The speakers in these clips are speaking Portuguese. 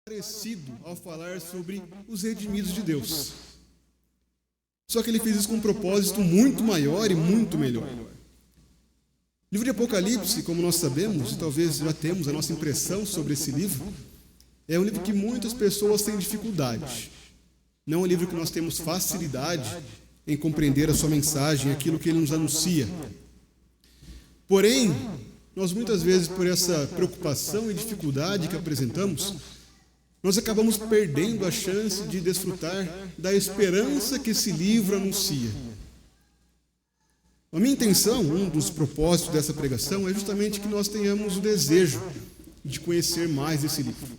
parecido ao falar sobre os redimidos de Deus. Só que ele fez isso com um propósito muito maior e muito melhor. O livro de Apocalipse, como nós sabemos, e talvez já temos a nossa impressão sobre esse livro, é um livro que muitas pessoas têm dificuldade. Não é um livro que nós temos facilidade em compreender a sua mensagem, aquilo que ele nos anuncia. Porém, nós muitas vezes, por essa preocupação e dificuldade que apresentamos, nós acabamos perdendo a chance de desfrutar da esperança que esse livro anuncia. A minha intenção, um dos propósitos dessa pregação, é justamente que nós tenhamos o desejo de conhecer mais esse livro.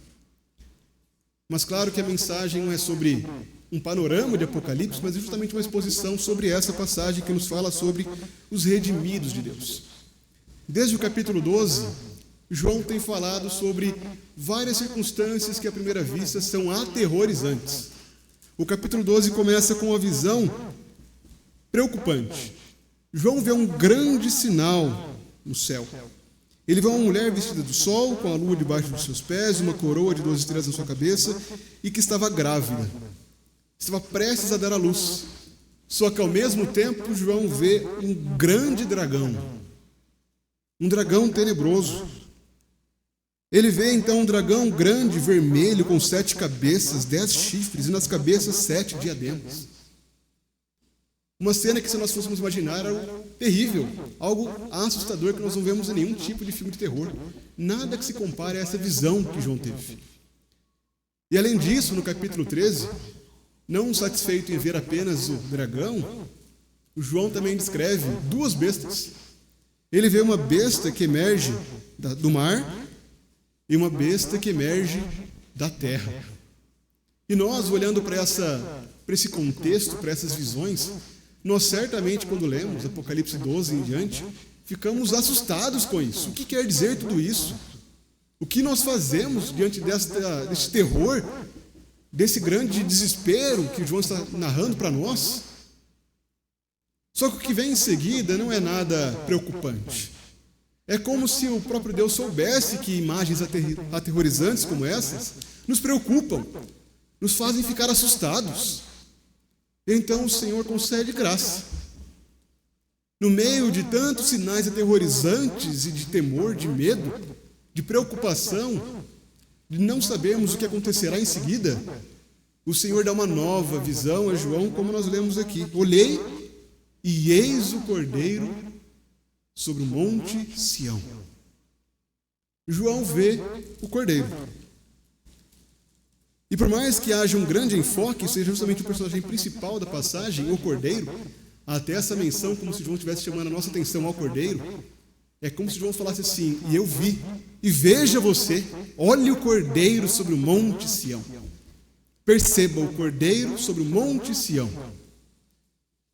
Mas claro que a mensagem não é sobre um panorama de Apocalipse, mas é justamente uma exposição sobre essa passagem que nos fala sobre os redimidos de Deus. Desde o capítulo 12, João tem falado sobre várias circunstâncias que à primeira vista são aterrorizantes. O capítulo 12 começa com uma visão preocupante. João vê um grande sinal no céu. Ele vê uma mulher vestida do sol, com a lua debaixo dos seus pés, uma coroa de 12 estrelas na sua cabeça, e que estava grávida. Estava prestes a dar à luz. Só que ao mesmo tempo, João vê um grande dragão. Um dragão tenebroso. Ele vê então um dragão grande, vermelho, com 7 cabeças, 10 chifres, e nas cabeças 7 diademas. Uma cena que, se nós fôssemos imaginar, era terrível, algo assustador que nós não vemos em nenhum tipo de filme de terror. Nada que se compare a essa visão que João teve. E além disso, no capítulo 13, não satisfeito em ver apenas o dragão, o João também descreve 2 bestas. Ele vê uma besta que emerge do mar e uma besta que emerge da terra. E nós, olhando para esse contexto, para essas visões, nós certamente, quando lemos Apocalipse 12 em diante, ficamos assustados com isso. O que quer dizer tudo isso? O que nós fazemos diante desse terror, desse grande desespero que João está narrando para nós? Só que o que vem em seguida não é nada preocupante. É como se o próprio Deus soubesse que imagens aterrorizantes como essas nos preocupam, nos fazem ficar assustados. Então o Senhor concede graça. No meio de tantos sinais aterrorizantes e de temor, de medo, de preocupação, de não sabermos o que acontecerá em seguida, o Senhor dá uma nova visão a João, como nós lemos aqui. Olhei e eis o Cordeiro sobre o monte Sião. João vê o Cordeiro. E por mais que haja um grande enfoque, seja justamente o personagem principal da passagem, o Cordeiro, até essa menção, como se João estivesse chamando a nossa atenção ao Cordeiro, é como se João falasse assim: e eu vi, e veja você, olhe o Cordeiro sobre o monte Sião. Perceba o Cordeiro sobre o monte Sião.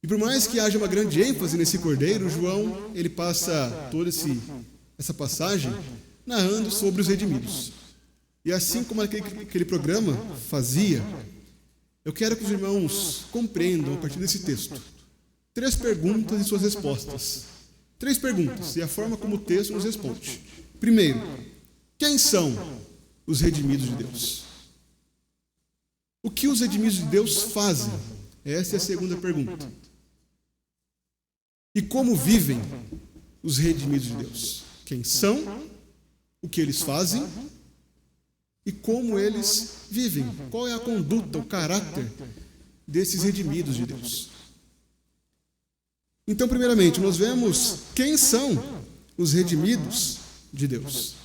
E por mais que haja uma grande ênfase nesse Cordeiro, João, ele passa toda essa passagem narrando sobre os redimidos. E assim como aquele programa fazia, eu quero que os irmãos compreendam, a partir desse texto, 3 perguntas e suas respostas. 3 perguntas, e a forma como o texto nos responde. Primeiro, quem são os redimidos de Deus? O que os redimidos de Deus fazem? Essa é a segunda pergunta. E como vivem os redimidos de Deus? Quem são? O que eles fazem? E como eles vivem? Qual é a conduta, o caráter desses redimidos de Deus? Então, primeiramente, nós vemos quem são os redimidos de Deus.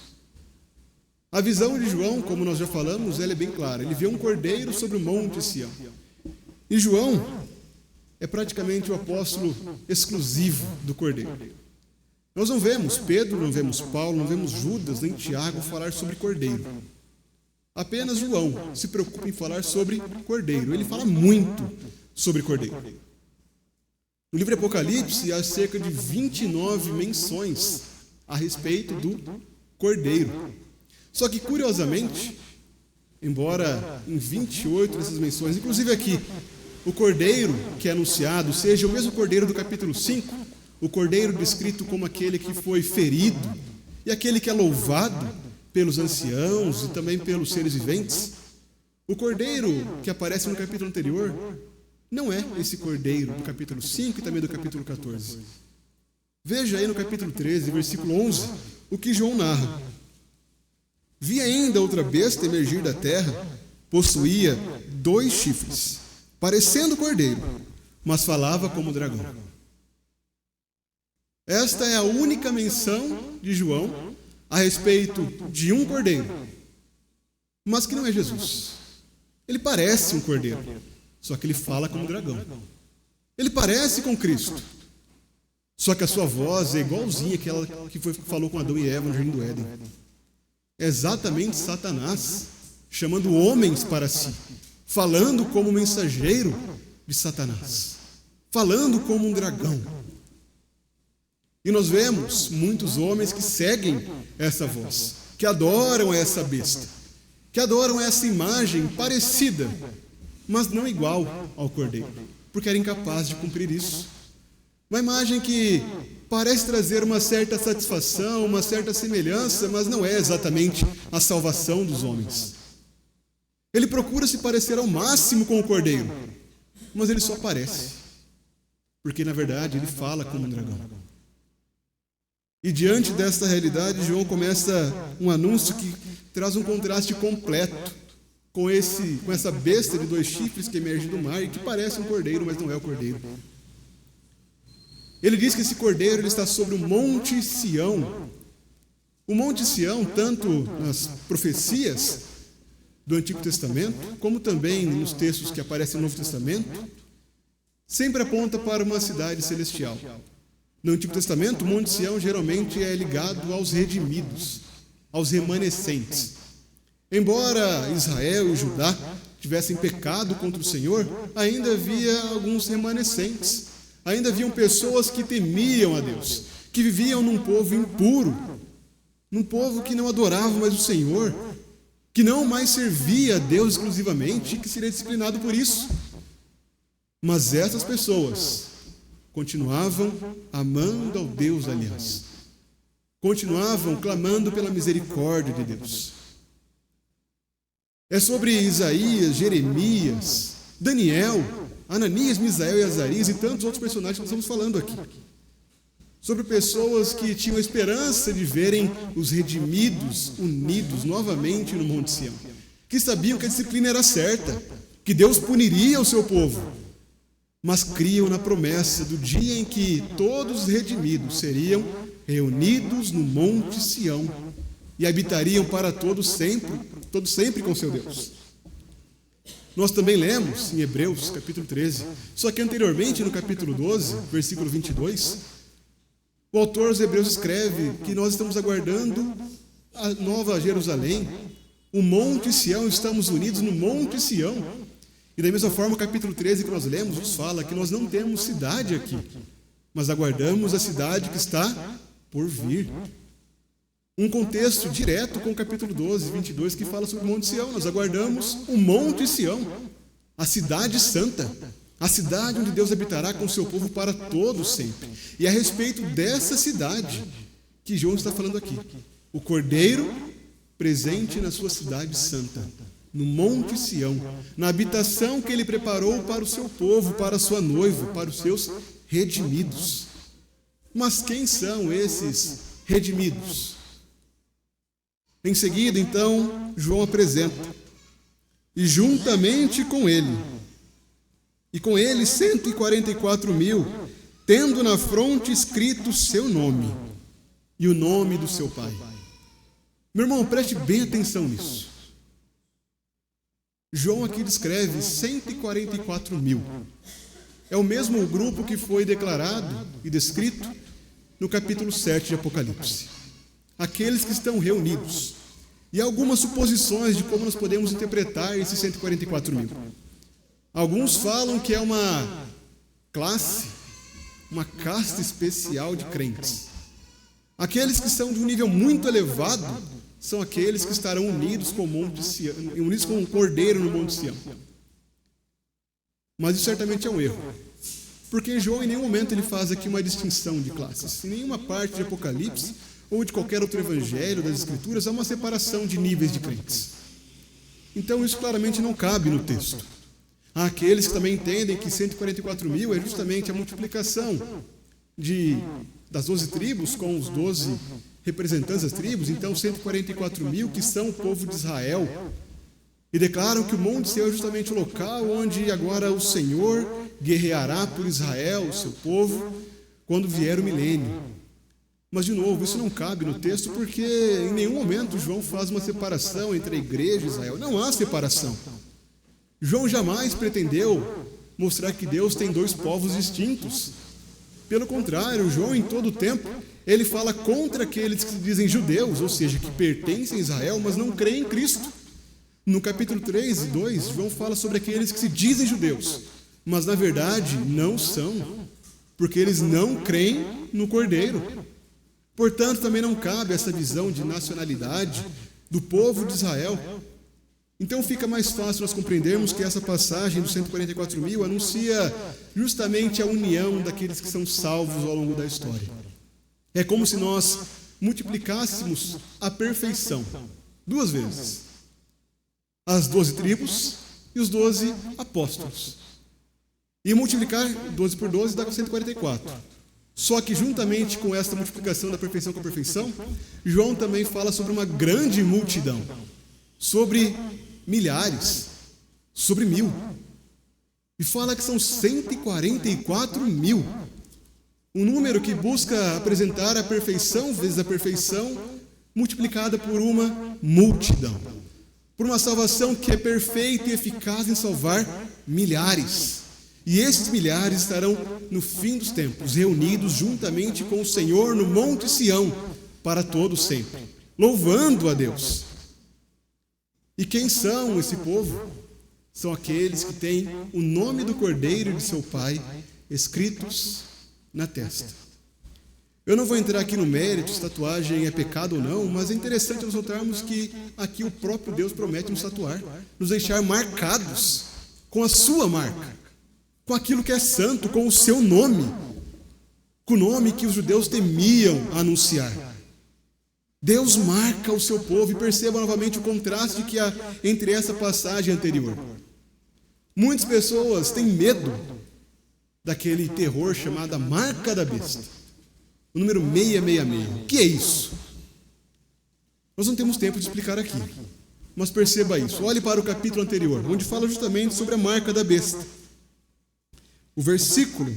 A visão de João, como nós já falamos, ela é bem clara. Ele vê um cordeiro sobre o monte Sião. E João é praticamente o apóstolo exclusivo do cordeiro. Nós não vemos Pedro, não vemos Paulo, não vemos Judas, nem Tiago falar sobre cordeiro. Apenas João se preocupa em falar sobre cordeiro. Ele fala muito sobre cordeiro. No livro de Apocalipse, há cerca de 29 menções a respeito do cordeiro. Só que, curiosamente, embora em 28 dessas menções, inclusive aqui, o cordeiro que é anunciado seja o mesmo cordeiro do capítulo 5, o cordeiro descrito como aquele que foi ferido e aquele que é louvado pelos anciãos e também pelos seres viventes, O cordeiro que aparece no capítulo anterior não é esse cordeiro do capítulo 5 e também do capítulo 14. Veja aí no capítulo 13, versículo 11, o que João narra. Vi ainda outra besta emergir da terra, possuía 2 chifres, parecendo cordeiro, mas falava como dragão. Esta é a única menção de João a respeito de um cordeiro, mas que não é Jesus. Ele parece um cordeiro, só que ele fala como dragão. Ele parece com Cristo, só que a sua voz é igualzinha àquela que falou com Adão e Eva no Jardim do Éden. É exatamente Satanás chamando homens para si, falando como mensageiro de Satanás, falando como um dragão. E nós vemos muitos homens que seguem essa voz, que adoram essa besta, que adoram essa imagem parecida, mas não igual ao cordeiro, porque era incapaz de cumprir isso. Uma imagem que parece trazer uma certa satisfação, uma certa semelhança, mas não é exatamente a salvação dos homens. Ele procura se parecer ao máximo com o cordeiro, mas ele só parece, porque na verdade ele fala como um dragão. E diante desta realidade, João começa um anúncio que traz um contraste completo com essa besta de 2 chifres que emerge do mar e que parece um cordeiro, mas não é o cordeiro. Ele diz que esse cordeiro ele está sobre o Monte Sião. O Monte Sião, tanto nas profecias do Antigo Testamento, como também nos textos que aparecem no Novo Testamento, sempre aponta para uma cidade celestial. No Antigo Testamento, o Monte Sião geralmente é ligado aos redimidos, aos remanescentes. Embora Israel e Judá tivessem pecado contra o Senhor, ainda havia alguns remanescentes. Ainda haviam pessoas que temiam a Deus, que viviam num povo impuro, num povo que não adorava mais o Senhor, que não mais servia a Deus exclusivamente e que seria disciplinado por isso. Mas essas pessoas continuavam amando ao Deus da aliança, continuavam clamando pela misericórdia de Deus. É sobre Isaías, Jeremias, Daniel, Ananias, Misael e Azarias e tantos outros personagens que nós estamos falando aqui. Sobre pessoas que tinham a esperança de verem os redimidos unidos novamente no Monte Sião, que sabiam que a disciplina era certa, que Deus puniria o seu povo, mas criam na promessa do dia em que todos os redimidos seriam reunidos no Monte Sião e habitariam para todo sempre com seu Deus. Nós também lemos em Hebreus, capítulo 13, só que anteriormente, no capítulo 12, versículo 22, o autor dos Hebreus escreve que nós estamos aguardando a nova Jerusalém, o Monte Sião, estamos unidos no Monte Sião. E da mesma forma, o capítulo 13 que nós lemos nos fala que nós não temos cidade aqui, mas aguardamos a cidade que está por vir. Um contexto direto com o capítulo 12, 22, que fala sobre o Monte Sião. Nós aguardamos o Monte Sião, a cidade santa, a cidade onde Deus habitará com o seu povo para todos sempre. E é a respeito dessa cidade que João está falando aqui. O Cordeiro presente na sua cidade santa, no Monte Sião, na habitação que ele preparou para o seu povo, para a sua noiva, para os seus redimidos. Mas quem são esses redimidos? Em seguida, então, João apresenta, e juntamente com ele 144.000, tendo na fronte escrito seu nome e o nome do seu pai. Meu irmão, preste bem atenção nisso. João aqui descreve 144.000. É o mesmo grupo que foi declarado e descrito no capítulo 7 de Apocalipse. Aqueles que estão reunidos. E algumas suposições de como nós podemos interpretar esses 144.000. Alguns falam que é uma classe, uma casta especial de crentes. Aqueles que são de um nível muito elevado são aqueles que estarão unidos com o Monte Sião, unidos com o Cordeiro no Monte Sião. Mas isso certamente é um erro. Porque João em nenhum momento ele faz aqui uma distinção de classes. Em nenhuma parte de Apocalipse ou de qualquer outro evangelho das Escrituras há uma separação de níveis de crentes. Então isso claramente não cabe no texto. Há aqueles que também entendem que 144 mil é justamente a multiplicação das 12 tribos com os 12 representantes das tribos, então 144 mil que são o povo de Israel. E declaram que o Monte Sião é justamente o local onde agora o Senhor guerreará por Israel, o seu povo, quando vier o milênio. Mas, de novo, isso não cabe no texto porque em nenhum momento João faz uma separação entre a igreja e Israel. Não há separação. João jamais pretendeu mostrar que Deus tem dois povos distintos. Pelo contrário, João, em todo o tempo, ele fala contra aqueles que se dizem judeus, ou seja, que pertencem a Israel, mas não creem em Cristo. No capítulo 3 e 2, João fala sobre aqueles que se dizem judeus, mas na verdade não são, porque eles não creem no Cordeiro. Portanto, também não cabe essa visão de nacionalidade do povo de Israel. Então fica mais fácil nós compreendermos que essa passagem dos 144 mil anuncia justamente a união daqueles que são salvos ao longo da história. É como se nós multiplicássemos a perfeição 2 vezes. As 12 tribos e os 12 apóstolos. E multiplicar 12 por 12 dá 144. Só que juntamente com esta multiplicação da perfeição com a perfeição, João também fala sobre uma grande multidão. Sobre milhares. Sobre 1000. E fala que são 144 mil. Um número que busca apresentar a perfeição vezes a perfeição multiplicada por uma multidão. Por uma salvação que é perfeita e eficaz em salvar milhares. E esses milhares estarão no fim dos tempos, reunidos juntamente com o Senhor no Monte Sião, para todo sempre, louvando a Deus. E quem são esse povo? São aqueles que têm o nome do Cordeiro e de seu Pai escritos na testa. Eu não vou entrar aqui no mérito se tatuagem é pecado ou não, mas é interessante nós notarmos que aqui o próprio Deus promete nos tatuar, nos deixar marcados com a sua marca, com aquilo que é santo, com o seu nome, com o nome que os judeus temiam anunciar. Deus marca o seu povo, e perceba novamente o contraste que há entre essa passagem anterior. Muitas pessoas têm medo daquele terror chamado a marca da besta. O número 666. O que é isso? Nós não temos tempo de explicar aqui. Mas perceba isso. Olhe para o capítulo anterior, onde fala justamente sobre a marca da besta. O versículo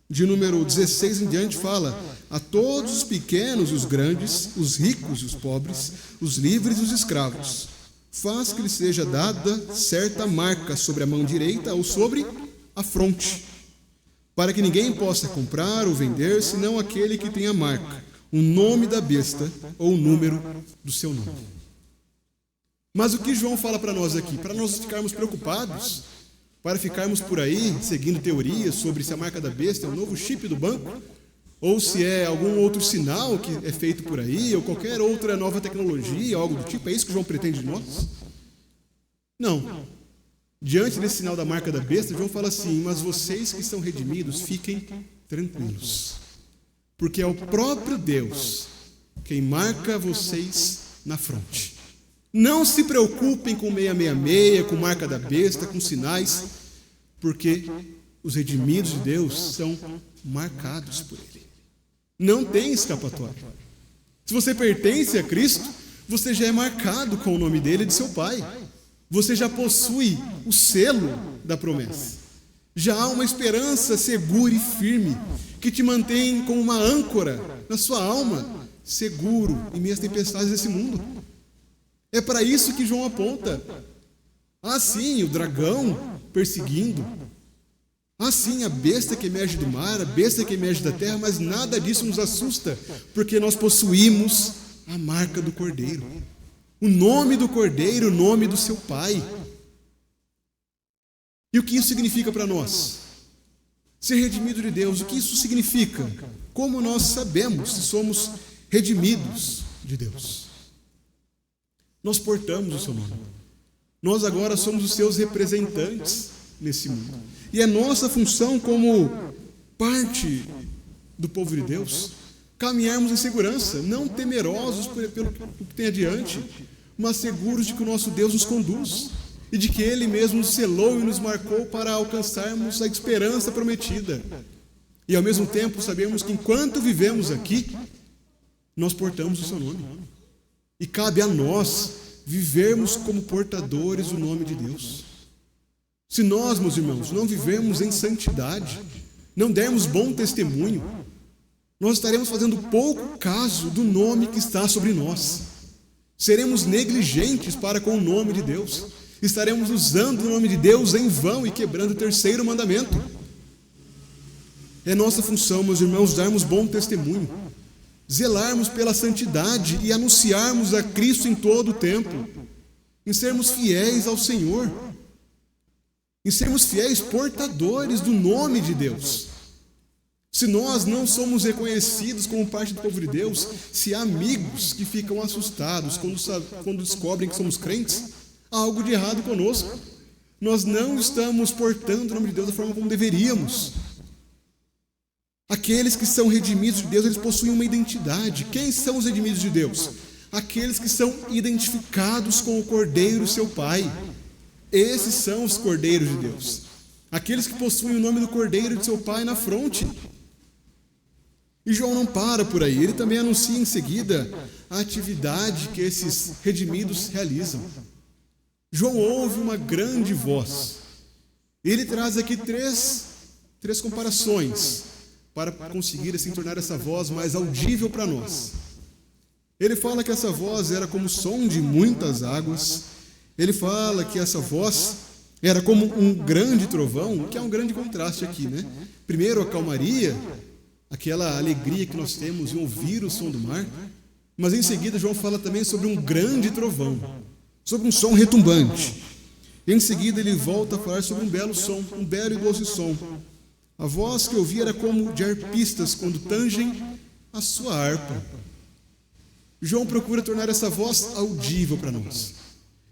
de número 16 em diante fala: a todos os pequenos e os grandes, os ricos e os pobres, os livres e os escravos, faz que lhe seja dada certa marca sobre a mão direita ou sobre a fronte, para que ninguém possa comprar ou vender, senão aquele que tem a marca, o nome da besta ou o número do seu nome. Mas o que João fala para nós aqui? Para nós ficarmos preocupados, para ficarmos por aí seguindo teorias sobre se a marca da besta é o novo chip do banco, ou se é algum outro sinal que é feito por aí, ou qualquer outra nova tecnologia, algo do tipo. É isso que João pretende de nós? Não. Diante desse sinal da marca da besta, João fala assim: mas vocês que são redimidos, fiquem tranquilos, porque é o próprio Deus quem marca vocês na fronte. Não se preocupem com 666, com marca da besta, com sinais, porque os redimidos de Deus são marcados por Ele. Não tem escapatória. Se você pertence a Cristo, você já é marcado com o nome dele e de seu Pai. Você já possui o selo da promessa. Já há uma esperança segura e firme que te mantém como uma âncora na sua alma, seguro em meio às tempestades desse mundo. É para isso que João aponta. Ah, sim, o dragão perseguindo. Ah, sim, a besta que emerge do mar, a besta que emerge da terra, mas nada disso nos assusta, porque nós possuímos a marca do Cordeiro. O nome do Cordeiro, o nome do seu Pai. E o que isso significa para nós? Ser redimido de Deus, o que isso significa? Como nós sabemos se somos redimidos de Deus? Nós portamos o seu nome. Nós agora somos os seus representantes nesse mundo. E é nossa função como parte do povo de Deus caminharmos em segurança, não temerosos pelo que tem adiante, mas seguros de que o nosso Deus nos conduz e de que Ele mesmo nos selou e nos marcou para alcançarmos a esperança prometida. E ao mesmo tempo sabemos que enquanto vivemos aqui, nós portamos o seu nome. E cabe a nós vivermos como portadores do nome de Deus. Se nós, meus irmãos, não vivermos em santidade, não dermos bom testemunho, nós estaremos fazendo pouco caso do nome que está sobre nós. Seremos negligentes para com o nome de Deus. Estaremos usando o nome de Deus em vão e quebrando o terceiro mandamento. É nossa função, meus irmãos, darmos bom testemunho, zelarmos pela santidade e anunciarmos a Cristo em todo o tempo, em sermos fiéis ao Senhor, em sermos fiéis portadores do nome de Deus. Se nós não somos reconhecidos como parte do povo de Deus, se há amigos que ficam assustados quando descobrem que somos crentes, há algo de errado conosco. Nós não estamos portando o nome de Deus da forma como deveríamos. Aqueles que são redimidos de Deus, eles possuem uma identidade. Quem são os redimidos de Deus? Aqueles que são identificados com o Cordeiro, seu Pai. Esses são os Cordeiros de Deus. Aqueles que possuem o nome do Cordeiro de seu Pai na fronte. E João não para por aí, ele também anuncia em seguida a atividade que esses redimidos realizam. João ouve uma grande voz. Ele traz aqui três comparações para conseguir assim tornar essa voz mais audível para nós. Ele fala que essa voz era como o som de muitas águas. Ele fala que essa voz era como um grande trovão, que é um grande contraste aqui, né? Primeiro, a calmaria, aquela alegria que nós temos em ouvir o som do mar, mas em seguida João fala também sobre um grande trovão, sobre um som retumbante. E em seguida ele volta a falar sobre um belo som, um belo e doce som. A voz que eu ouvi era como de arpistas quando tangem a sua harpa. João procura tornar essa voz audível para nós.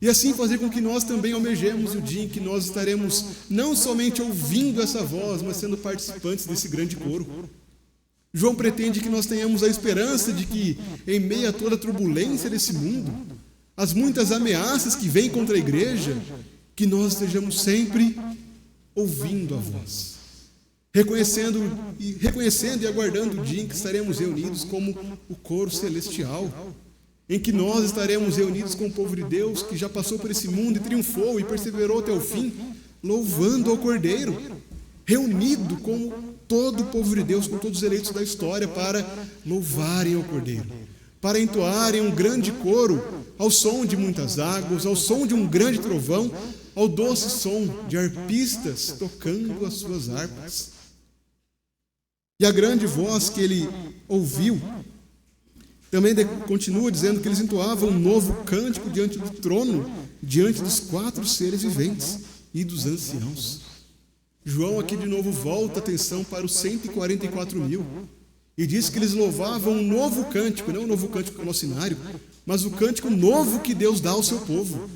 E assim fazer com que nós também almejemos o dia em que nós estaremos não somente ouvindo essa voz, mas sendo participantes desse grande coro. João pretende que nós tenhamos a esperança de que, em meio a toda a turbulência desse mundo, as muitas ameaças que vêm contra a igreja, que nós estejamos sempre ouvindo a voz, reconhecendo e aguardando o dia em que estaremos reunidos como o coro celestial, em que nós estaremos reunidos com o povo de Deus que já passou por esse mundo e triunfou e perseverou até o fim, louvando ao Cordeiro, reunido com todo o povo de Deus, com todos os eleitos da história, para louvarem ao Cordeiro, para entoarem um grande coro ao som de muitas águas, ao som de um grande trovão, ao doce som de arpistas tocando as suas harpas. E a grande voz que ele ouviu também continua dizendo que eles entoavam um novo cântico diante do trono, diante dos 4 seres viventes e dos anciãos. João aqui de novo volta a atenção para os 144.000 e diz que eles louvavam um novo cântico, não um novo cântico no cenário, mas o cântico novo que Deus dá ao seu povo.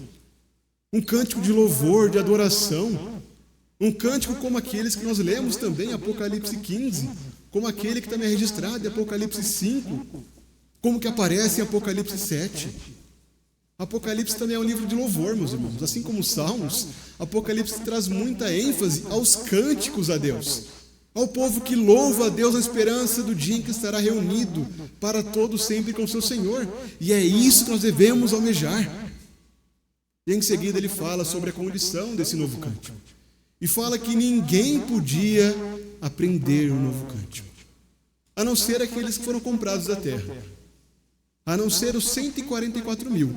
Um cântico de louvor, de adoração, um cântico como aqueles que nós lemos também em Apocalipse 15, como aquele que também é registrado em Apocalipse 5, como que aparece em Apocalipse 7. Apocalipse também é um livro de louvor, meus irmãos. Assim como os Salmos, Apocalipse traz muita ênfase aos cânticos a Deus, ao povo que louva a Deus na esperança do dia em que estará reunido para todo sempre com o seu Senhor. E é isso que nós devemos almejar. E em seguida ele fala sobre a condição desse novo cântico. E fala que ninguém podia aprender um novo cântico, a não ser aqueles que foram comprados da terra, a não ser os 144.000,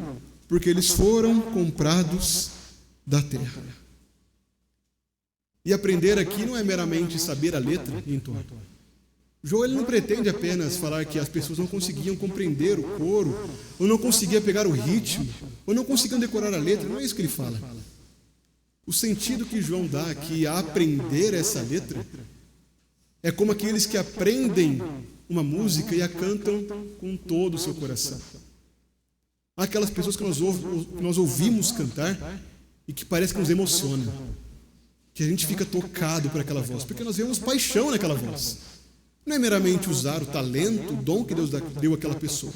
porque eles foram comprados da terra. E aprender aqui não é meramente saber a letra e entoar. João ele não pretende apenas falar que as pessoas não conseguiam compreender o coro, ou não conseguiam pegar o ritmo, ou não conseguiam decorar a letra. Não é isso que ele fala. O sentido que João dá aqui a aprender essa letra é como aqueles que aprendem uma música e a cantam com todo o seu coração. Aquelas pessoas que nós ouvimos cantar e que parece que nos emociona, que a gente fica tocado por aquela voz, porque nós vemos paixão naquela voz. Não é meramente usar o talento, o dom que Deus deu àquela pessoa,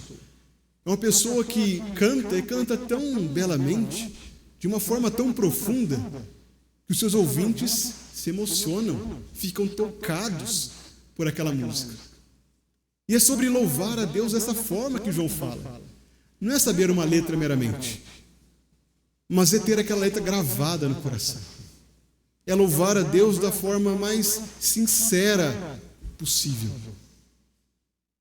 É uma pessoa que canta e canta tão belamente, de uma forma tão profunda, que os seus ouvintes se emocionam, ficam tocados por aquela música. E é sobre louvar a Deus dessa forma que João fala. Não é saber uma letra meramente, mas é ter aquela letra gravada no coração. É louvar a Deus da forma mais sincera possível.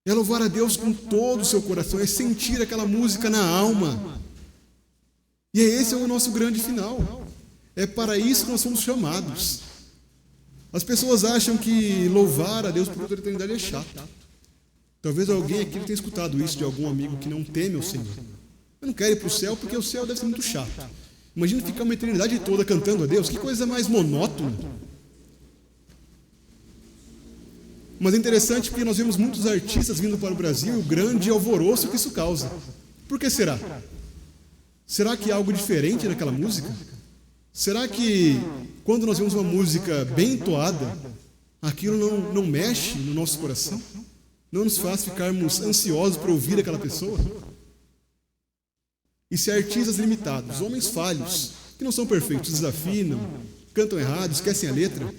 É louvar a Deus com todo o seu coração, é sentir aquela música na alma. E esse é o nosso grande final. É para isso que nós somos chamados. As pessoas acham que louvar a Deus por toda a eternidade é chato. Talvez alguém aqui tenha escutado isso de algum amigo que não teme o Senhor. Eu não quero ir para o céu porque o céu deve ser muito chato. Imagina ficar uma eternidade toda cantando a Deus, que coisa mais monótona. Mas é interessante porque nós vemos muitos artistas vindo para o Brasil e o grande alvoroço que isso causa. Por que será? Será que há algo diferente naquela música? Será que quando nós vemos uma música bem entoada, aquilo não mexe no nosso coração? Não nos faz ficarmos ansiosos para ouvir aquela pessoa? E se artistas limitados, homens falhos, que não são perfeitos, desafinam, cantam errado, esquecem a letra,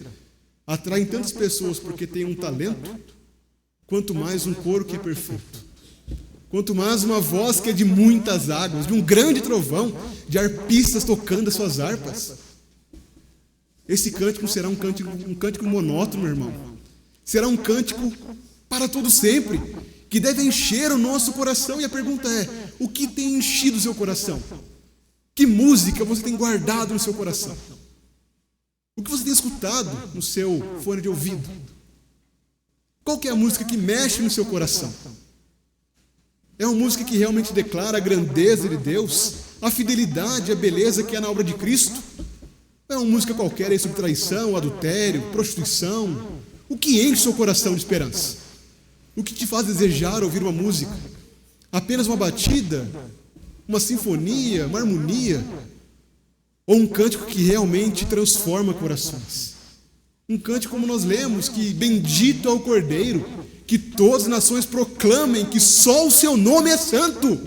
atraem tantas pessoas porque têm um talento, quanto mais um coro que é perfeito. Quanto mais uma voz que é de muitas águas, de um grande trovão, de arpistas tocando as suas harpas. Esse cântico será um cântico monótono, meu irmão. Será um cântico para todo sempre, que deve encher o nosso coração. E a pergunta é, o que tem enchido o seu coração? Que música você tem guardado no seu coração? O que você tem escutado no seu fone de ouvido? Qual que é a música que mexe no seu coração? É uma música que realmente declara a grandeza de Deus, a fidelidade, a beleza que é na obra de Cristo? Não é uma música qualquer aí sobre traição, adultério, prostituição? O que enche o seu coração de esperança? O que te faz desejar ouvir uma música? Apenas uma batida? Uma sinfonia? Uma harmonia? Ou um cântico que realmente transforma corações? Um cântico como nós lemos, que bendito é o Cordeiro, que todas as nações proclamem que só o seu nome é santo.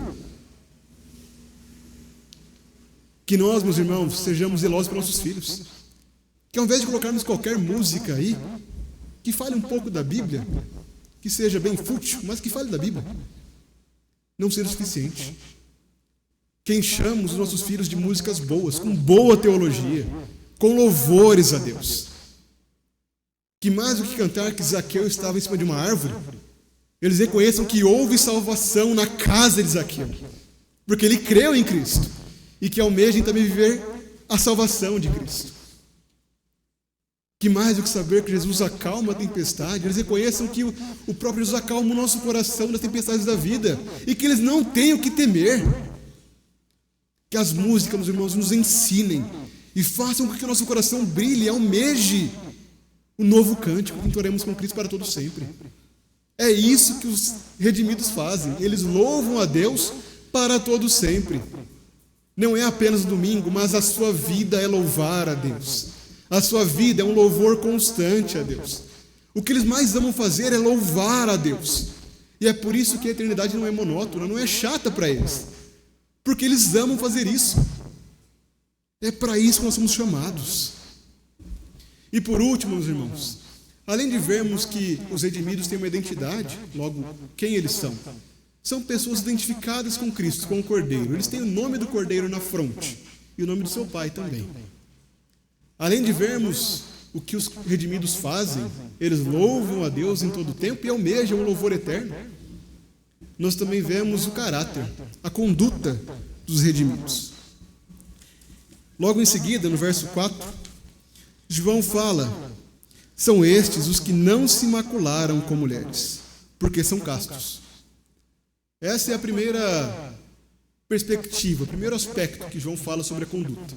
Que nós, meus irmãos, sejamos zelosos para nossos filhos. Que ao invés de colocarmos qualquer música aí, que fale um pouco da Bíblia, que seja bem fútil, mas que fale da Bíblia, não seja suficiente. Que enchamos os nossos filhos de músicas boas, com boa teologia, com louvores a Deus. Que mais do que cantar que Zaqueu estava em cima de uma árvore, eles reconheçam que houve salvação na casa de Zaqueu, porque ele creu em Cristo, e que almejem também viver a salvação de Cristo. Que mais do que saber que Jesus acalma a tempestade, eles reconheçam que o próprio Jesus acalma o nosso coração das tempestades da vida, e que eles não têm o que temer. Que as músicas, meus irmãos, nos ensinem e façam com que o nosso coração brilhe e almeje o novo cântico que entoaremos com Cristo para todo sempre. É isso que os redimidos fazem. Eles louvam a Deus para todo sempre. Não é apenas no domingo, mas a sua vida é louvar a Deus. A sua vida é um louvor constante a Deus. O que eles mais amam fazer é louvar a Deus. E é por isso que a eternidade não é monótona, não é chata para eles. Porque eles amam fazer isso. É para isso que nós somos chamados. E por último, meus irmãos, além de vermos que os redimidos têm uma identidade, logo, quem eles são? São pessoas identificadas com Cristo, com o Cordeiro. Eles têm o nome do Cordeiro na fronte e o nome do seu Pai também. Além de vermos o que os redimidos fazem, eles louvam a Deus em todo o tempo e almejam o louvor eterno. Nós também vemos o caráter, a conduta dos redimidos. Logo em seguida, no verso 4, João fala: são estes os que não se macularam com mulheres, porque são castos. Essa é a primeira perspectiva, o primeiro aspecto que João fala sobre a conduta.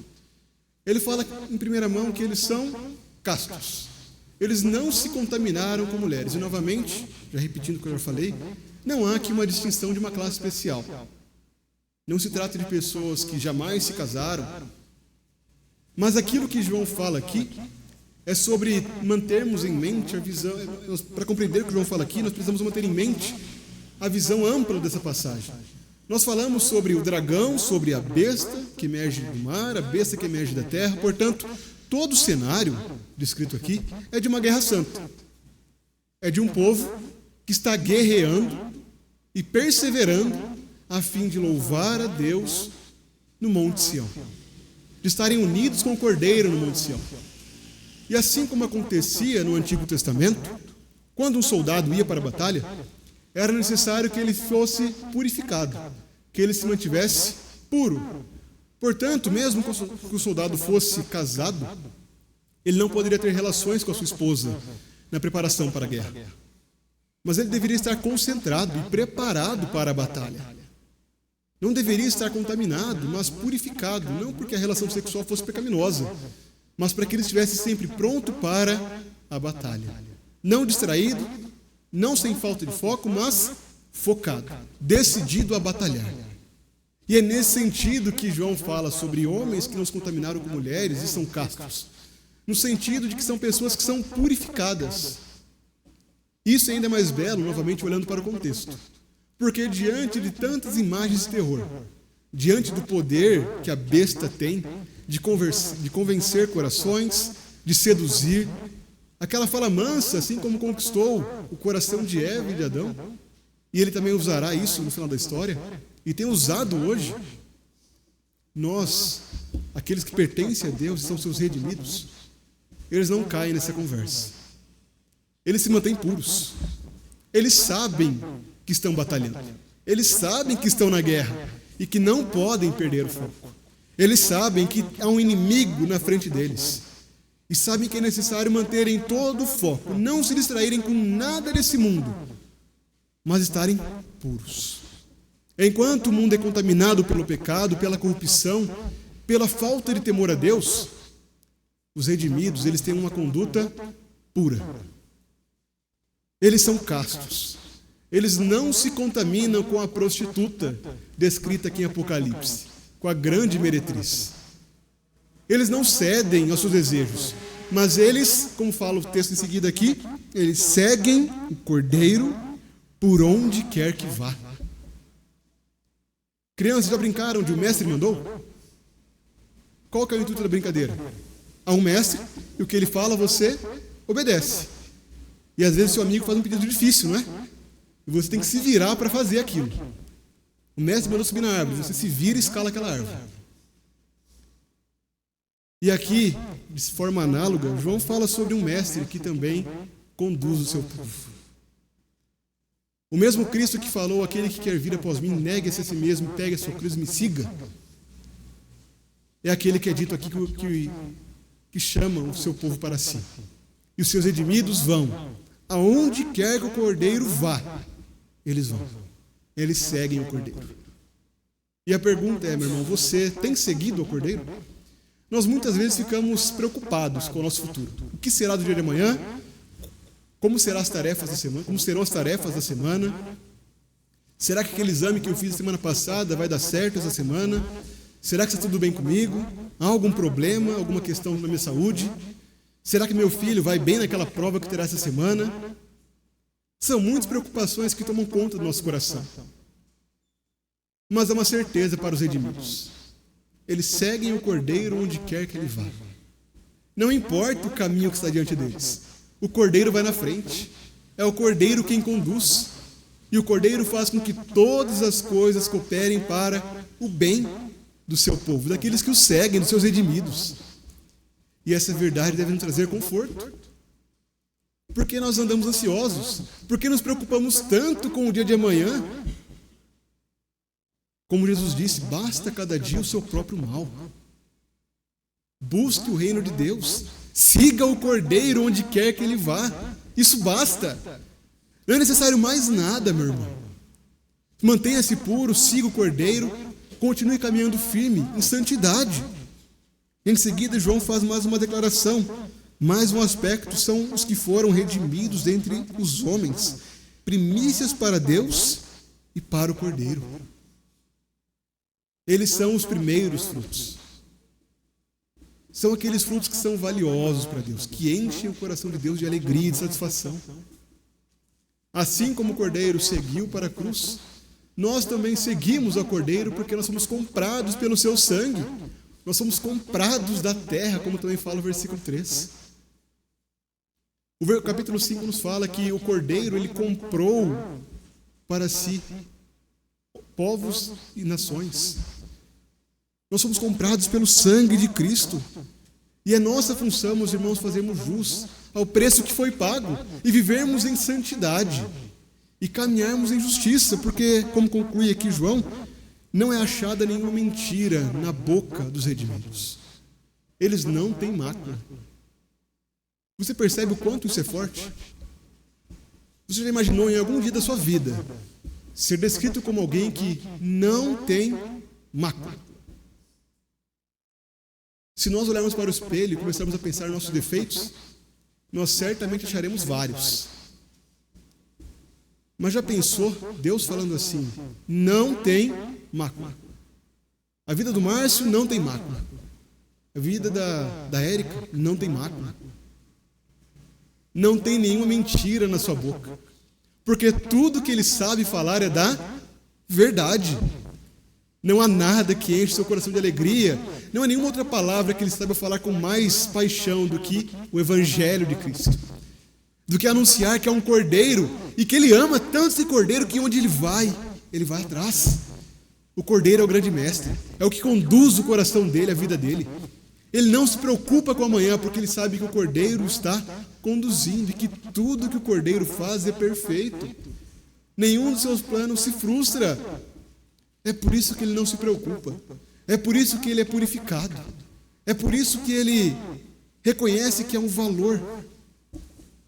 Ele fala em primeira mão que eles são castos. Eles não se contaminaram com mulheres. E novamente, já repetindo o que eu já falei, não há aqui uma distinção de uma classe especial. Não se trata de pessoas que jamais se casaram. Mas aquilo que João fala aqui é sobre mantermos em mente a visão. Para compreender o que João fala aqui, nós precisamos manter em mente a visão ampla dessa passagem. Nós falamos sobre o dragão, sobre a besta que emerge do mar, a besta que emerge da terra. Portanto, todo o cenário descrito aqui é de uma guerra santa. É de um povo que está guerreando e perseverando a fim de louvar a Deus no Monte Sião, de estarem unidos com o Cordeiro no Monte Sião. E assim como acontecia no Antigo Testamento, quando um soldado ia para a batalha, era necessário que ele fosse purificado, que ele se mantivesse puro. Portanto, mesmo que o soldado fosse casado, ele não poderia ter relações com a sua esposa na preparação para a guerra. Mas ele deveria estar concentrado e preparado para a batalha. Não deveria estar contaminado, mas purificado, não porque a relação sexual fosse pecaminosa, mas para que ele estivesse sempre pronto para a batalha. Não distraído, não sem falta de foco, mas focado, decidido a batalhar. E é nesse sentido que João fala sobre homens que não se contaminaram com mulheres e são castos. No sentido de que são pessoas que são purificadas. Isso ainda é mais belo, novamente olhando para o contexto. Porque diante de tantas imagens de terror, diante do poder que a besta tem de convencer corações, de seduzir, aquela fala mansa, assim como conquistou o coração de Eva e de Adão, e ele também usará isso no final da história, e tem usado hoje, nós, aqueles que pertencem a Deus, são seus redimidos, eles não caem nessa conversa. Eles se mantêm puros. Eles sabem que estão batalhando. Eles sabem que estão na guerra e que não podem perder o foco. Eles sabem que há um inimigo na frente deles. E sabem que é necessário manterem todo o foco, não se distraírem com nada desse mundo, mas estarem puros. Enquanto o mundo é contaminado pelo pecado, pela corrupção, pela falta de temor a Deus, os redimidos, eles têm uma conduta pura. Eles são castos. Eles não se contaminam com a prostituta descrita aqui em Apocalipse, com a grande meretriz. Eles não cedem aos seus desejos, mas eles, como fala o texto em seguida aqui, eles seguem o Cordeiro por onde quer que vá. Crianças, já brincaram de o mestre mandou? Qual que é o intuito da brincadeira? Há um mestre e o que ele fala você obedece. E às vezes seu amigo faz um pedido difícil, não é? E você tem que se virar para fazer aquilo. O mestre mandou subir na árvore, você se vira e escala aquela árvore. E aqui, de forma análoga, João fala sobre um mestre que também conduz o seu povo. O mesmo Cristo que falou, aquele que quer vir após mim, negue-se a si mesmo, pegue a sua cruz e me siga. É aquele que é dito aqui que chama o seu povo para si. E os seus redimidos vão. Aonde quer que o Cordeiro vá, eles vão. Eles seguem o Cordeiro. E a pergunta é, meu irmão, você tem seguido o Cordeiro? Nós muitas vezes ficamos preocupados com o nosso futuro. O que será do dia de amanhã? Como serão as tarefas da semana? Como serão as tarefas da semana? Será que aquele exame que eu fiz a semana passada vai dar certo essa semana? Será que está tudo bem comigo? Há algum problema, alguma questão na minha saúde? Será que meu filho vai bem naquela prova que terá essa semana? São muitas preocupações que tomam conta do nosso coração. Mas há uma certeza para os redimidos. Eles seguem o Cordeiro onde quer que ele vá. Não importa o caminho que está diante deles. O Cordeiro vai na frente. É o Cordeiro quem conduz. E o Cordeiro faz com que todas as coisas cooperem para o bem do seu povo, daqueles que o seguem, dos seus redimidos. E essa verdade deve nos trazer conforto. Por que nós andamos ansiosos? Por que nos preocupamos tanto com o dia de amanhã? Como Jesus disse, basta cada dia o seu próprio mal. Busque o reino de Deus. Siga o Cordeiro onde quer que ele vá. Isso basta. Não é necessário mais nada, meu irmão. Mantenha-se puro, siga o Cordeiro, continue caminhando firme, em santidade. Em seguida, João faz mais uma declaração. Mais um aspecto são os que foram redimidos dentre os homens. Primícias para Deus e para o Cordeiro. Eles são os primeiros frutos. São aqueles frutos que são valiosos para Deus, que enchem o coração de Deus de alegria e de satisfação. Assim como o Cordeiro seguiu para a cruz, nós também seguimos ao Cordeiro porque nós somos comprados pelo seu sangue. Nós somos comprados da terra, como também fala o versículo 3. O capítulo 5 nos fala que o Cordeiro, ele comprou para si povos e nações. Nós somos comprados pelo sangue de Cristo. E é nossa função, meus irmãos, fazermos jus ao preço que foi pago e vivermos em santidade e caminharmos em justiça, porque, como conclui aqui João, não é achada nenhuma mentira na boca dos redimidos. Eles não têm mácula. Você percebe o quanto isso é forte? Você já imaginou em algum dia da sua vida ser descrito como alguém que não tem mácula? Se nós olharmos para o espelho e começarmos a pensar nos nossos defeitos, nós certamente acharemos vários. Mas já pensou Deus falando assim: não tem mácula? A vida do Márcio não tem mácula. A vida da Érica não tem mácula. Não tem nenhuma mentira na sua boca. Porque tudo que ele sabe falar é da verdade. Não há nada que enche seu coração de alegria. Não há nenhuma outra palavra que ele saiba falar com mais paixão do que o Evangelho de Cristo. Do que anunciar que é um cordeiro e que ele ama tanto esse cordeiro que onde ele vai atrás. O cordeiro é o grande mestre. É o que conduz o coração dele, a vida dele. Ele não se preocupa com amanhã porque ele sabe que o cordeiro está conduzindo e que tudo que o cordeiro faz é perfeito. Nenhum dos seus planos se frustra. É por isso que ele não se preocupa. É por isso que ele é purificado. É por isso que ele reconhece que há um valor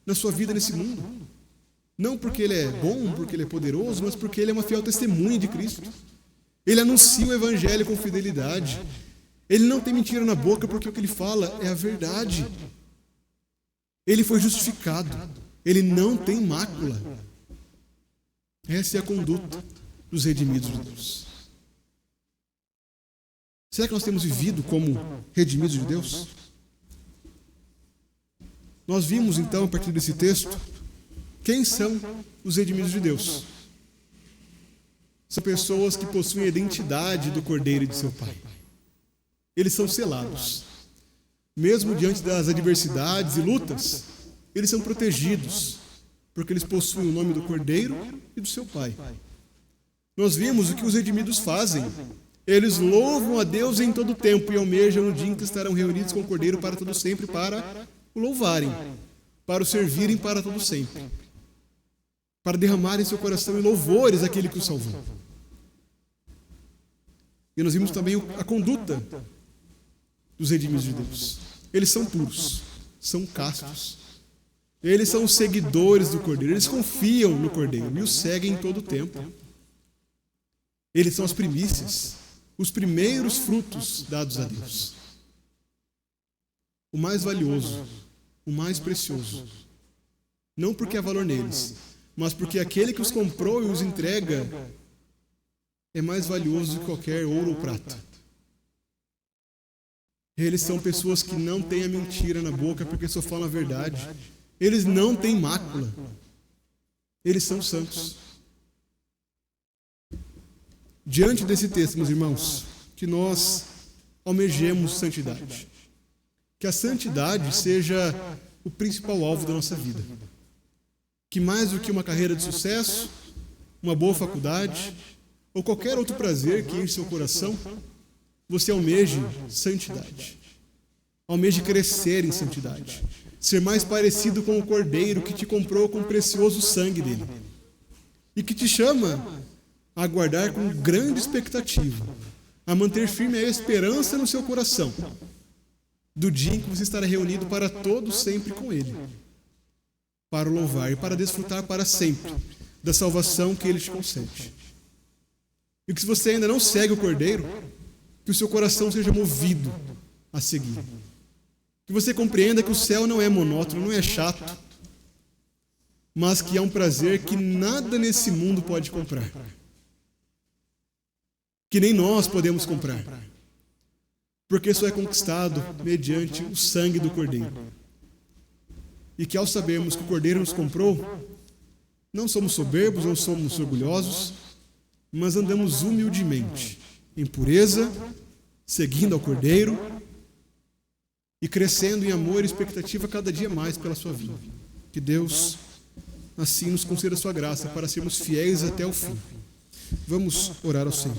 na sua vida nesse mundo. Não porque ele é bom, porque ele é poderoso, mas porque ele é uma fiel testemunha de Cristo. Ele anuncia o Evangelho com fidelidade. Ele não tem mentira na boca porque o que ele fala é a verdade. Ele foi justificado. Ele não tem mácula. Essa é a conduta dos redimidos de Deus. Será que nós temos vivido como redimidos de Deus? Nós vimos então, a partir desse texto, quem são os redimidos de Deus. São pessoas que possuem a identidade do Cordeiro e de seu Pai. Eles são selados. Mesmo diante das adversidades e lutas, eles são protegidos, porque eles possuem o nome do Cordeiro e do seu Pai. Nós vimos o que os redimidos fazem. Eles louvam a Deus em todo o tempo e almejam o dia em que estarão reunidos com o Cordeiro para todo sempre, para o louvarem, para o servirem para todo sempre, para derramarem seu coração em louvores àquele que o salvou. E nós vimos também a conduta dos redimidos de Deus. Eles são puros, são castos. Eles são os seguidores do Cordeiro. Eles confiam no Cordeiro e o seguem em todo o tempo. Eles são as primícias, os primeiros frutos dados a Deus. O mais valioso, o mais precioso. Não porque há valor neles, mas porque aquele que os comprou e os entrega é mais valioso do que qualquer ouro ou prata. Eles são pessoas que não têm a mentira na boca porque só falam a verdade. Eles não têm mácula. Eles são santos. Diante desse texto, meus irmãos, que nós almejemos santidade. Que a santidade seja o principal alvo da nossa vida. Que mais do que uma carreira de sucesso, uma boa faculdade, ou qualquer outro prazer que enche seu coração, você almeje santidade. Almeje crescer em santidade. Ser mais parecido com o Cordeiro que te comprou com o precioso sangue dele. E que te chama a aguardar com grande expectativa, a manter firme a esperança no seu coração, do dia em que você estará reunido para todo sempre com ele, para o louvar e para desfrutar para sempre da salvação que ele te concede. E que se você ainda não segue o Cordeiro, que o seu coração seja movido a seguir. Que você compreenda que o céu não é monótono, não é chato, mas que é um prazer que nada nesse mundo pode comprar. Que nem nós podemos comprar. Porque isso é conquistado mediante o sangue do Cordeiro. E que ao sabermos que o Cordeiro nos comprou, não somos soberbos ou somos orgulhosos, mas andamos humildemente, em pureza, seguindo ao Cordeiro e crescendo em amor e expectativa cada dia mais pela sua vinda. Que Deus assim nos conceda a sua graça para sermos fiéis até o fim. Vamos orar ao Senhor.